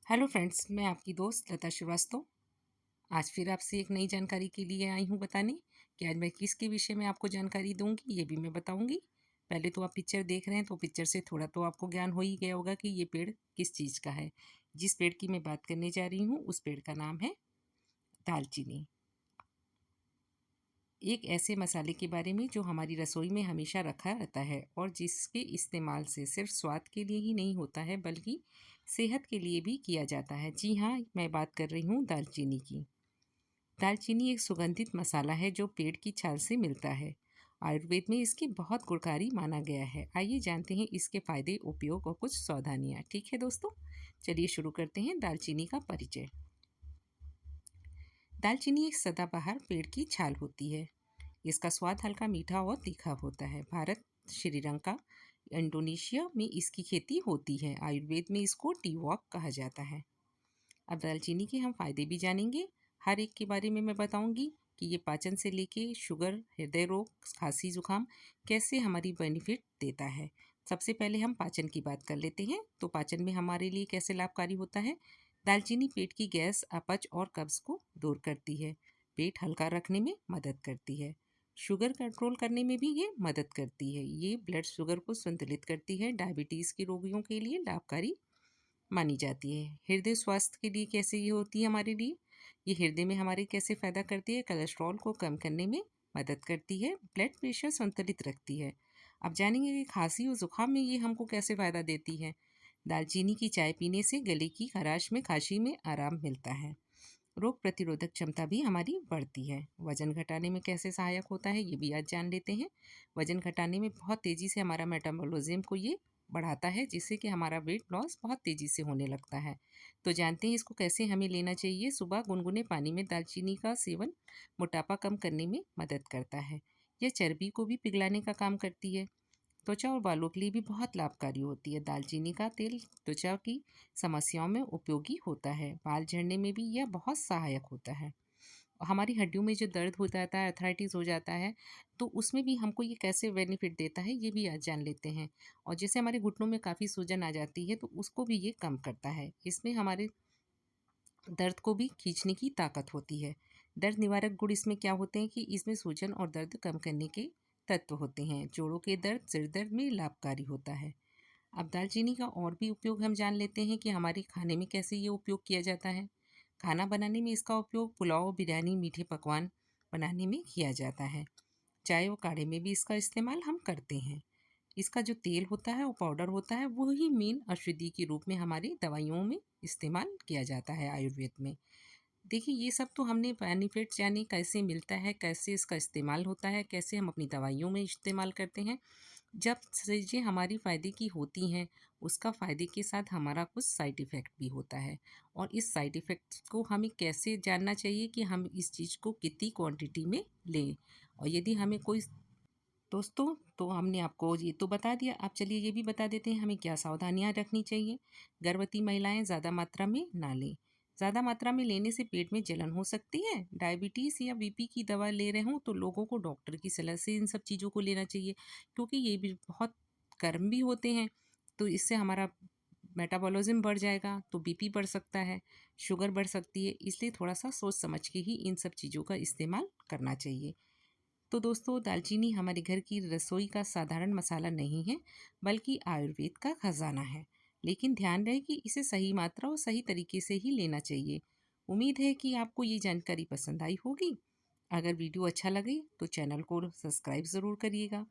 Hello friends, मैं आपकी दोस्त लता श्रीवास्तव आज फिर आपसे एक नई जानकारी के लिए आई हूँ बताने कि आज मैं किसके विषय में आपको जानकारी दूंगी ये भी मैं बताऊंगी। पहले तो आप पिक्चर देख रहे हैं तो पिक्चर से थोड़ा तो आपको ज्ञान हो ही गया होगा कि ये पेड़ किस चीज़ का है। जिस पेड़ की मैं बात करने जा रही हूँ उस पेड़ का नाम है दालचीनी। एक ऐसे मसाले के बारे में जो हमारी रसोई में हमेशा रखा रहता है और जिसके इस्तेमाल से सिर्फ स्वाद के लिए ही नहीं होता है बल्कि सेहत के लिए भी किया जाता है। जी हाँ, मैं बात कर रही हूँ दालचीनी की। दालचीनी एक सुगंधित मसाला है जो पेड़ की छाल से मिलता है। आयुर्वेद में इसकी बहुत गुणकारी माना गया है। आइए जानते हैं इसके फायदे, उपयोग और कुछ सावधानियाँ। ठीक है दोस्तों, चलिए शुरू करते हैं दालचीनी का परिचय। दालचीनी एक सदाबहार पेड़ की छाल होती है। इसका स्वाद हल्का मीठा और तीखा होता है। भारत, श्रीलंका, इंडोनेशिया में इसकी खेती होती है। आयुर्वेद में इसको टी वॉक कहा जाता है। अब दालचीनी के हम फायदे भी जानेंगे। हर एक के बारे में मैं बताऊंगी कि ये पाचन से लेके शुगर, हृदय रोग, खांसी, जुकाम कैसे हमारी बेनिफिट देता है। सबसे पहले हम पाचन की बात कर लेते हैं। तो पाचन में हमारे लिए कैसे लाभकारी होता है। दालचीनी पेट की गैस, अपच और कब्ज को दूर करती है। पेट हल्का रखने में मदद करती है। शुगर कंट्रोल करने में भी ये मदद करती है। ये ब्लड शुगर को संतुलित करती है। डायबिटीज़ के रोगियों के लिए लाभकारी मानी जाती है। हृदय स्वास्थ्य के लिए कैसे ये होती है हमारे लिए, ये हृदय में हमारे कैसे फ़ायदा करती है। कोलेस्ट्रॉल को कम करने में मदद करती है। ब्लड प्रेशर संतुलित रखती है। अब जानेंगे कि खांसी और ज़ुकाम में ये हमको कैसे फ़ायदा देती है। दालचीनी की चाय पीने से गले की खराश में, खांसी में आराम मिलता है। रोग प्रतिरोधक क्षमता भी हमारी बढ़ती है। वजन घटाने में कैसे सहायक होता है ये भी आज जान लेते हैं। वजन घटाने में बहुत तेज़ी से हमारा मेटाबॉलिज्म को ये बढ़ाता है, जिससे कि हमारा वेट लॉस बहुत तेज़ी से होने लगता है। तो जानते हैं इसको कैसे हमें लेना चाहिए। सुबह गुनगुने पानी में दालचीनी का सेवन मोटापा कम करने में मदद करता है। यह चर्बी को भी पिघलाने का काम करती है। त्वचा और बालों के लिए भी बहुत लाभकारी होती है। दालचीनी का तेल त्वचा की समस्याओं में उपयोगी होता है। बाल झड़ने में भी यह बहुत सहायक होता है। हमारी हड्डियों में जो दर्द हो जाता है, अर्थराइटिस हो जाता है, तो उसमें भी हमको ये कैसे बेनिफिट देता है ये भी आज जान लेते हैं। और जैसे हमारे घुटनों में काफ़ी सूजन आ जाती है तो उसको भी ये कम करता है। इसमें हमारे दर्द को भी खींचने की ताकत होती है। दर्द निवारक गुण इसमें क्या होते हैं कि इसमें सूजन और दर्द कम करने के तत्व होते हैं। जोड़ों के दर्द, सिर दर्द में लाभकारी होता है। अब दालचीनी का और भी उपयोग हम जान लेते हैं कि हमारे खाने में कैसे ये उपयोग किया जाता है। खाना बनाने में इसका उपयोग पुलाव, बिरयानी, मीठे पकवान बनाने में किया जाता है। चाय और काढ़े में भी इसका इस्तेमाल हम करते हैं। इसका जो तेल होता है, वो पाउडर होता है, वो ही मेन औषधि के रूप में हमारी दवाइयों में इस्तेमाल किया जाता है आयुर्वेद में। देखिए, ये सब तो हमने बेनिफिट्स यानी कैसे मिलता है, कैसे इसका इस्तेमाल होता है, कैसे हम अपनी दवाइयों में इस्तेमाल करते हैं। जब चीज़ें हमारी फ़ायदे की होती हैं, उसका फ़ायदे के साथ हमारा कुछ साइड इफ़ेक्ट भी होता है। और इस साइड इफ़ेक्ट्स को हमें कैसे जानना चाहिए कि हम इस चीज़ को कितनी क्वांटिटी में लें। और यदि हमें कोई दोस्तों, तो हमने आपको ये तो बता दिया। अब चलिए ये भी बता देते हैं हमें क्या सावधानियाँ रखनी चाहिए। गर्भवती महिलाएं ज़्यादा मात्रा में ना लें। ज़्यादा मात्रा में लेने से पेट में जलन हो सकती है। डायबिटीज़ या बीपी की दवा ले रहे हों तो लोगों को डॉक्टर की सलाह से इन सब चीज़ों को लेना चाहिए, क्योंकि ये भी बहुत गर्म भी होते हैं। तो इससे हमारा मेटाबॉलिज्म बढ़ जाएगा तो बीपी बढ़ सकता है, शुगर बढ़ सकती है। इसलिए थोड़ा सा सोच समझ के ही इन सब चीज़ों का इस्तेमाल करना चाहिए। तो दोस्तों, दालचीनी हमारे घर की रसोई का साधारण मसाला नहीं है बल्कि आयुर्वेद का खजाना है। लेकिन ध्यान रहे कि इसे सही मात्रा और सही तरीके से ही लेना चाहिए। उम्मीद है कि आपको ये जानकारी पसंद आई होगी। अगर वीडियो अच्छा लगे तो चैनल को सब्सक्राइब ज़रूर करिएगा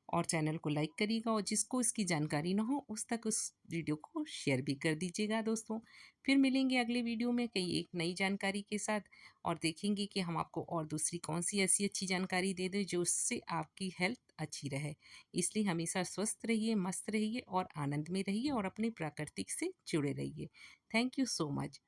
और चैनल को लाइक करिएगा, और जिसको इसकी जानकारी ना हो उस तक उस वीडियो को शेयर भी कर दीजिएगा दोस्तों। फिर मिलेंगे अगले वीडियो में कई एक नई जानकारी के साथ, और देखेंगे कि हम आपको और दूसरी कौन सी ऐसी अच्छी जानकारी दे दें जो उससे आपकी हेल्थ अच्छी रहे। इसलिए हमेशा स्वस्थ रहिए, मस्त रहिए और आनंद में रहिए और अपने प्राकृतिक से जुड़े रहिए। Thank you so much.